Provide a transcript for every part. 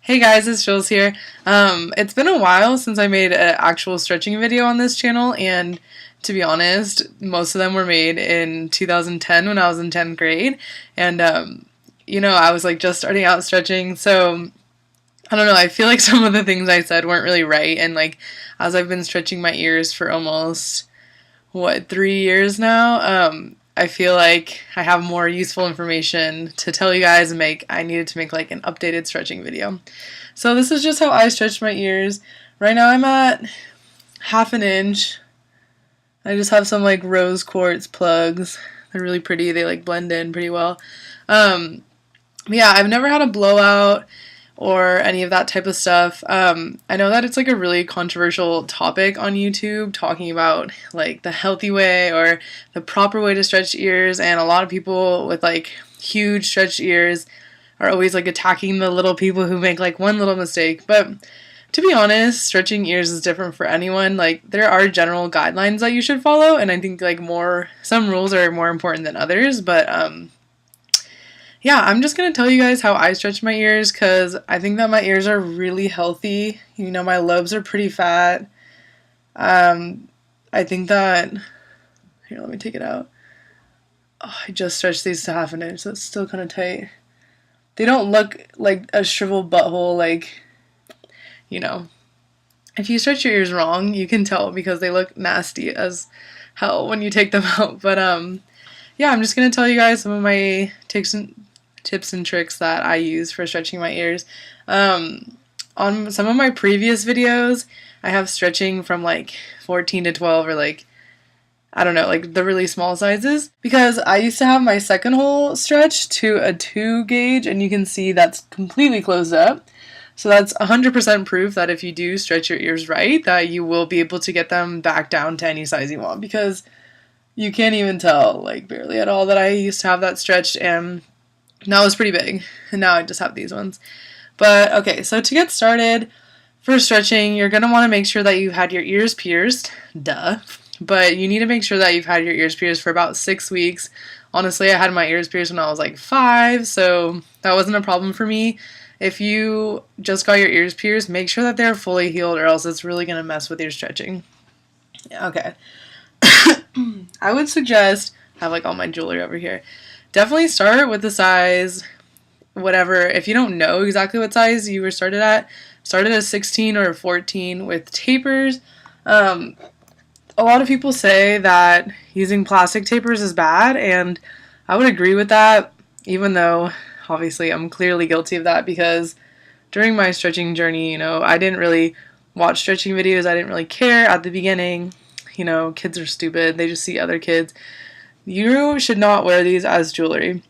Hey guys, it's Jules here. It's been a while since I made an actual stretching video on this channel, and to be honest, most of them were made in 2010 when I was in 10th grade, and I was like just starting out stretching, so I don't know, I feel like some of the things I said weren't really right, and like as I've been stretching my ears for almost 3 years now, I feel like I have more useful information to tell you guys and I needed to make like an updated stretching video. So this is just how I stretch my ears. Right now I'm at 1/2 inch. I just have some like rose quartz plugs. They're really pretty. They like blend in pretty well. Yeah, I've never had a blowout or any of that type of stuff. I know that it's like a really controversial topic on YouTube, talking about like the healthy way or the proper way to stretch ears, and a lot of people with like huge stretched ears are always like attacking the little people who make like one little mistake. But to be honest, stretching ears is different for anyone. Like there are general guidelines that you should follow, and I think like some rules are more important than others, but yeah, I'm just going to tell you guys how I stretch my ears because I think that my ears are really healthy. You know, my lobes are pretty fat. I think that, here, let me take it out. Oh, I just stretched these to 1/2 inch, so it's still kind of tight. They don't look like a shriveled butthole, like, you know. If you stretch your ears wrong, you can tell because they look nasty as hell when you take them out. But, yeah, I'm just going to tell you guys some of my tips and tricks that I use for stretching my ears. On some of my previous videos, I have stretching from like 14 to 12 or like, I don't know, like the really small sizes, because I used to have my second hole stretched to a 2 gauge, and you can see that's completely closed up. So that's 100% proof that if you do stretch your ears right, that you will be able to get them back down to any size you want, because you can't even tell, like barely at all, that I used to have that stretched, and that was pretty big, and now I just have these ones. But okay, so to get started for stretching, you're going to want to make sure that you've had your ears pierced, duh, but you need to make sure that you've had your ears pierced for about 6 weeks. Honestly, I had my ears pierced when I was like 5, so that wasn't a problem for me. If you just got your ears pierced, make sure that they're fully healed, or else it's really going to mess with your stretching. Okay. I would suggest, I have like all my jewelry over here, definitely start with the size, whatever. If you don't know exactly what size you were started at 16 or 14 with tapers. A lot of people say that using plastic tapers is bad, and I would agree with that, even though obviously I'm clearly guilty of that, because during my stretching journey, I didn't really watch stretching videos. I didn't really care at the beginning. Kids are stupid. They just see other kids. You should not wear these as jewelry.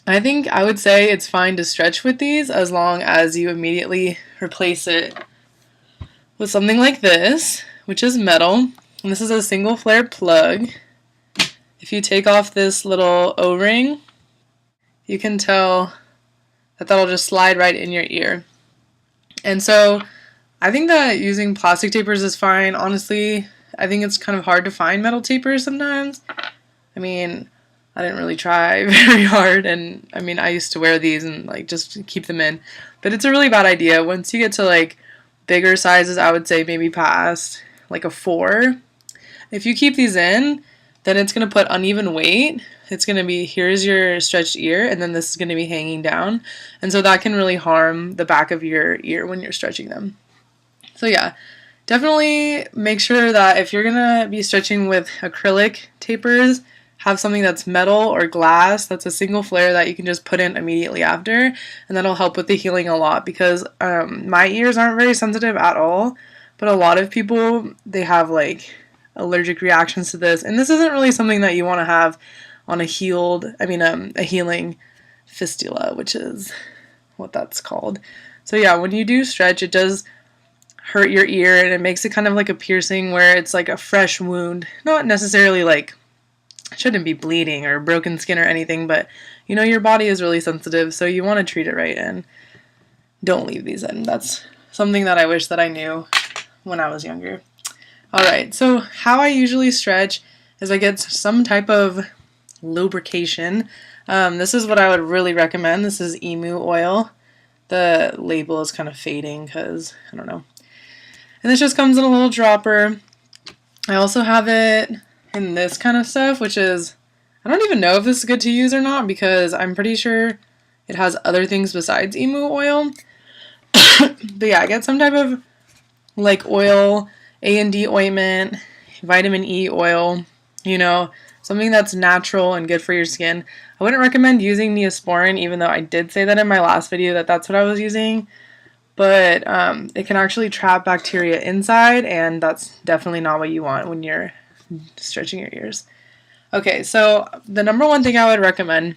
I think I would say it's fine to stretch with these as long as you immediately replace it with something like this, which is metal. And this is a single flare plug. If you take off this little O-ring, you can tell that that'll just slide right in your ear. And so I think that using plastic tapers is fine. Honestly, I think it's kind of hard to find metal tapers sometimes. I mean, I didn't really try very hard, and I mean, I used to wear these and like just keep them in, but it's a really bad idea. Once you get to like bigger sizes, I would say maybe past like a 4. If you keep these in, then it's going to put uneven weight. It's going to be, here's your stretched ear, and then this is going to be hanging down, and so that can really harm the back of your ear when you're stretching them. So yeah, definitely make sure that if you're going to be stretching with acrylic tapers, have something that's metal or glass that's a single flare that you can just put in immediately after, and that'll help with the healing a lot, because my ears aren't very sensitive at all, but a lot of people, they have like allergic reactions to this, and this isn't really something that you want to have on a healing fistula, which is what that's called. So yeah, when you do stretch, it does hurt your ear, and it makes it kind of like a piercing where it's like a fresh wound, not necessarily like shouldn't be bleeding or broken skin or anything, but your body is really sensitive, so you want to treat it right, and don't leave these in. That's something that I wish that I knew when I was younger. Alright, so how I usually stretch is I get some type of lubrication. This is what I would really recommend. This is emu oil. The label is kind of fading because, I don't know. And this just comes in a little dropper. I also have it in this kind of stuff, which is, I don't even know if this is good to use or not because I'm pretty sure it has other things besides emu oil. But yeah, I get some type of like oil, A&D ointment, vitamin E oil, something that's natural and good for your skin. I wouldn't recommend using Neosporin, even though I did say that in my last video that that's what I was using. But it can actually trap bacteria inside, and that's definitely not what you want when you're stretching your ears. Okay, so the number one thing I would recommend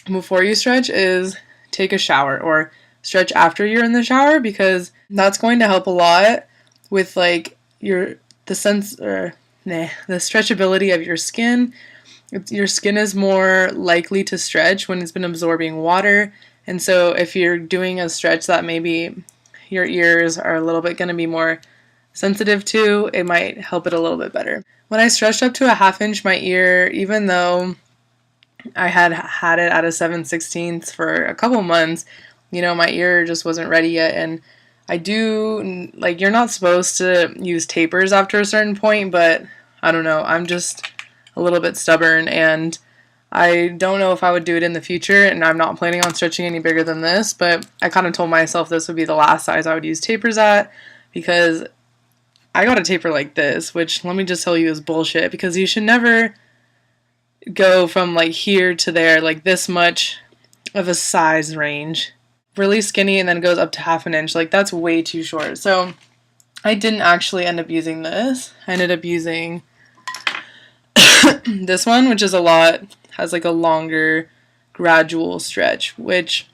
before you stretch is take a shower or stretch after you're in the shower, because that's going to help a lot with like the stretchability of your skin. Your skin is more likely to stretch when it's been absorbing water, and so if you're doing a stretch that maybe your ears are a little bit going to be more sensitive to, it might help it a little bit better. When I stretched up to a 1/2 inch, my ear, even though I had it at a 7/16 for a couple months, my ear just wasn't ready yet. And I do, like, you're not supposed to use tapers after a certain point, but I don't know, I'm just a little bit stubborn, and I don't know if I would do it in the future, and I'm not planning on stretching any bigger than this, but I kind of told myself this would be the last size I would use tapers at, because I got a taper like this, which let me just tell you is bullshit, because you should never go from like here to there, like this much of a size range. Really skinny and then it goes up to 1/2 inch. Like, that's way too short. So I didn't actually end up using this. I ended up using this one, which is has like a longer gradual stretch, which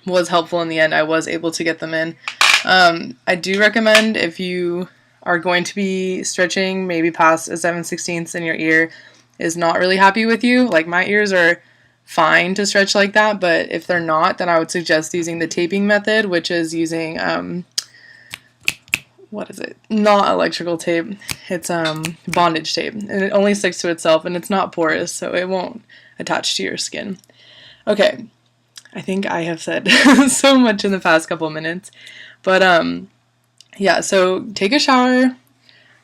was helpful in the end. I was able to get them in. I do recommend, if you are going to be stretching maybe past a 7/16 and your ear is not really happy with you, like my ears are fine to stretch like that, but if they're not, then I would suggest using the taping method, which is using what is it? Not electrical tape. It's bondage tape, and it only sticks to itself, and it's not porous, so it won't attach to your skin. Okay, I think I have said so much in the past couple minutes, but yeah, so take a shower,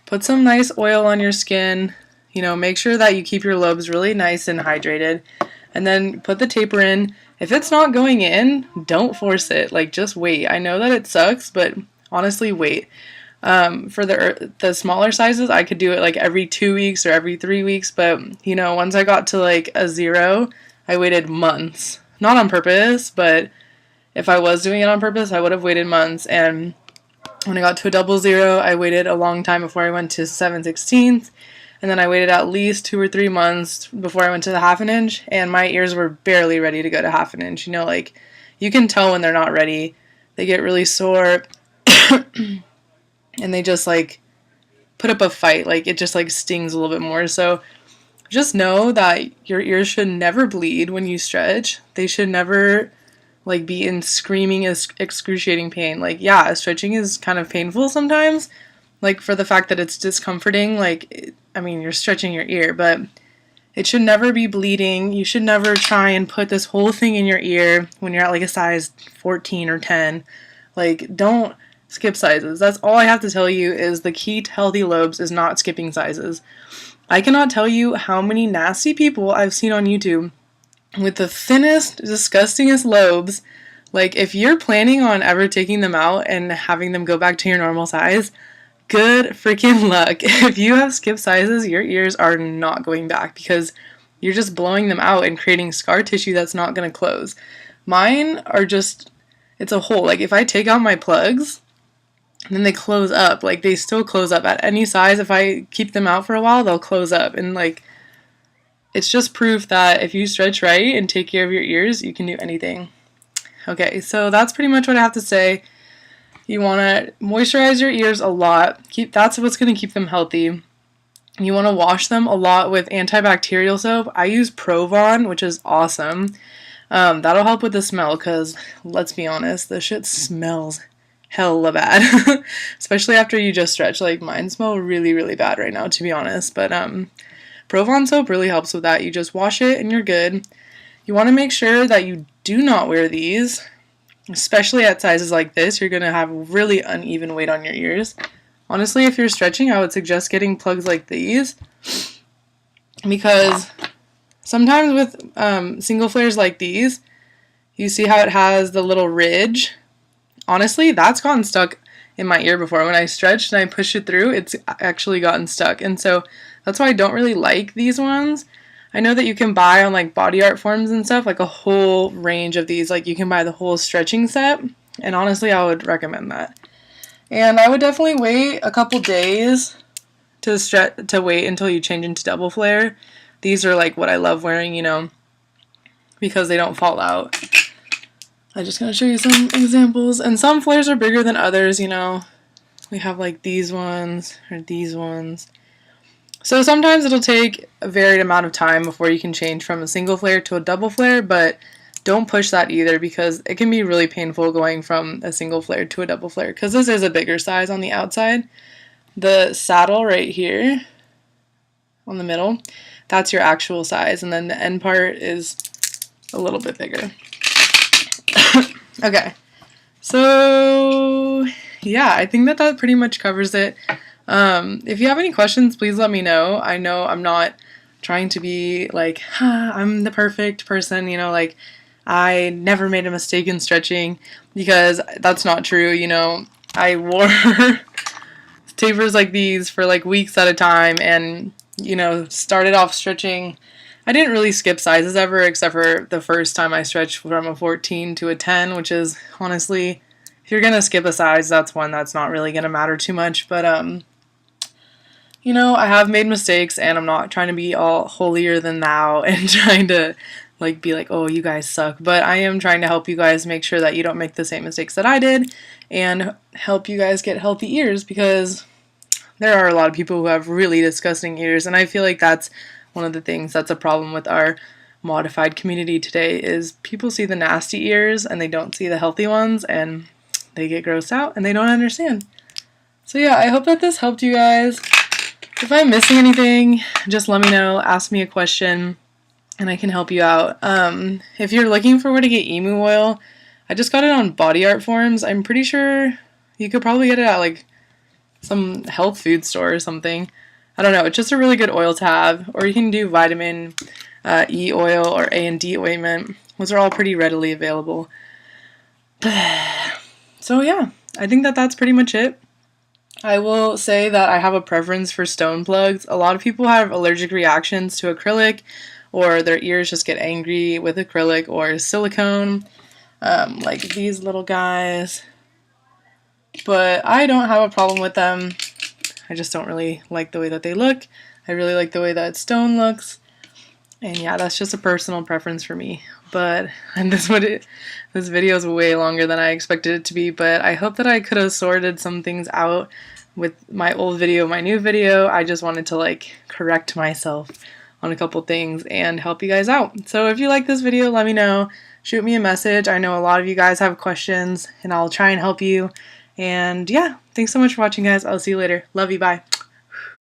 put some nice oil on your skin, make sure that you keep your lobes really nice and hydrated, and then put the taper in. If it's not going in, don't force it. Like, just wait. I know that it sucks, but honestly, wait. For the smaller sizes, I could do it like every 2 weeks or every 3 weeks, but once I got to like a 0, I waited months. Not on purpose, but if I was doing it on purpose, I would have waited months. And when I got to a 00, I waited a long time before I went to 7/16. And then I waited at least 2 or 3 months before I went to the 1/2 inch, and my ears were barely ready to go to 1/2 inch. Like, you can tell when they're not ready. They get really sore, and they just like put up a fight. Like, it just like stings a little bit more. So just know that your ears should never bleed when you stretch. They should never like be in screaming excruciating pain. Like, yeah, stretching is kind of painful sometimes, like for the fact that it's discomforting. Like, you're stretching your ear, but it should never be bleeding. You should never try and put this whole thing in your ear when you're at like a size 14 or 10. Like, don't skip sizes. That's all I have to tell you, is the key to healthy lobes is not skipping sizes. I cannot tell you how many nasty people I've seen on YouTube with the thinnest, disgustingest lobes. Like, if you're planning on ever taking them out and having them go back to your normal size, good freaking luck. If you have skipped sizes, your ears are not going back, because you're just blowing them out and creating scar tissue that's not going to close. Mine are just, it's a hole. Like, if I take out my plugs, and then they close up, like, they still close up at any size. If I keep them out for a while, they'll close up. And like, it's just proof that if you stretch right and take care of your ears, you can do anything. Okay, so that's pretty much what I have to say. You want to moisturize your ears a lot. That's what's going to keep them healthy. You want to wash them a lot with antibacterial soap. I use Provon, which is awesome. That'll help with the smell, because let's be honest, the shit smells hella bad. Especially after you just stretch. Like, mine smell really, really bad right now, to be honest. But Provon soap really helps with that. You just wash it and you're good. You want to make sure that you do not wear these Especially at sizes like this, you're going to have really uneven weight on your ears. Honestly, if you're stretching, I would suggest getting plugs like these, because sometimes with single flares like these, you see how it has the little ridge? Honestly, that's gotten stuck in my ear before. When I stretched and I pushed it through, it's actually gotten stuck. And so that's why I don't really like these ones. I know that you can buy on like Body Art forums and stuff, like a whole range of these. Like you can buy the whole stretching set. And honestly, I would recommend that. And I would definitely wait a couple days to wait until you change into double flare. These are like what I love wearing, you know, because they don't fall out. I'm just going to show you some examples. And some flares are bigger than others, you know. We have like these ones or these ones. So sometimes it'll take a varied amount of time before you can change from a single flare to a double flare, but don't push that either, because it can be really painful going from a single flare to a double flare, because this is a bigger size on the outside. The saddle right here on the middle, that's your actual size, and then the end part is a little bit bigger. Okay, so yeah, I think that pretty much covers it. If you have any questions, please let me know. I know I'm not trying to be like, I'm the perfect person, you know, like I never made a mistake in stretching, because that's not true, you know. I wore tapers like these for like weeks at a time, and, you know, started off stretching. I didn't really skip sizes ever, except for the first time I stretched from a 14 to a 10, which is honestly, if you're going to skip a size, that's one that's not really going to matter too much. But, you know, I have made mistakes, and I'm not trying to be all holier than thou and trying to, like, be like, oh, you guys suck. But I am trying to help you guys make sure that you don't make the same mistakes that I did, and help you guys get healthy ears, because there are a lot of people who have really disgusting ears, and I feel like that's one of the things that's a problem with our modified community today, is people see the nasty ears and they don't see the healthy ones, and they get grossed out and they don't understand. So yeah, I hope that this helped you guys. If I'm missing anything, just let me know, ask me a question, and I can help you out. If you're looking for where to get emu oil, I just got it on Body Art forums. I'm pretty sure you could probably get it at like some health food store or something. I don't know, it's just a really good oil to have. Or you can do vitamin E oil or A&D ointment. Those are all pretty readily available. So yeah, I think that's pretty much it. I will say that I have a preference for stone plugs. A lot of people have allergic reactions to acrylic, or their ears just get angry with acrylic or silicone, like these little guys. But I don't have a problem with them. I just don't really like the way that they look. I really like the way that stone looks. And yeah, that's just a personal preference for me. But and this video is way longer than I expected it to be, but I hope that I could have sorted some things out with my old video, my new video. I just wanted to like correct myself on a couple things and help you guys out. So if you like this video, let me know. Shoot me a message. I know a lot of you guys have questions, and I'll try and help you. And yeah, thanks so much for watching, guys. I'll see you later. Love you. Bye.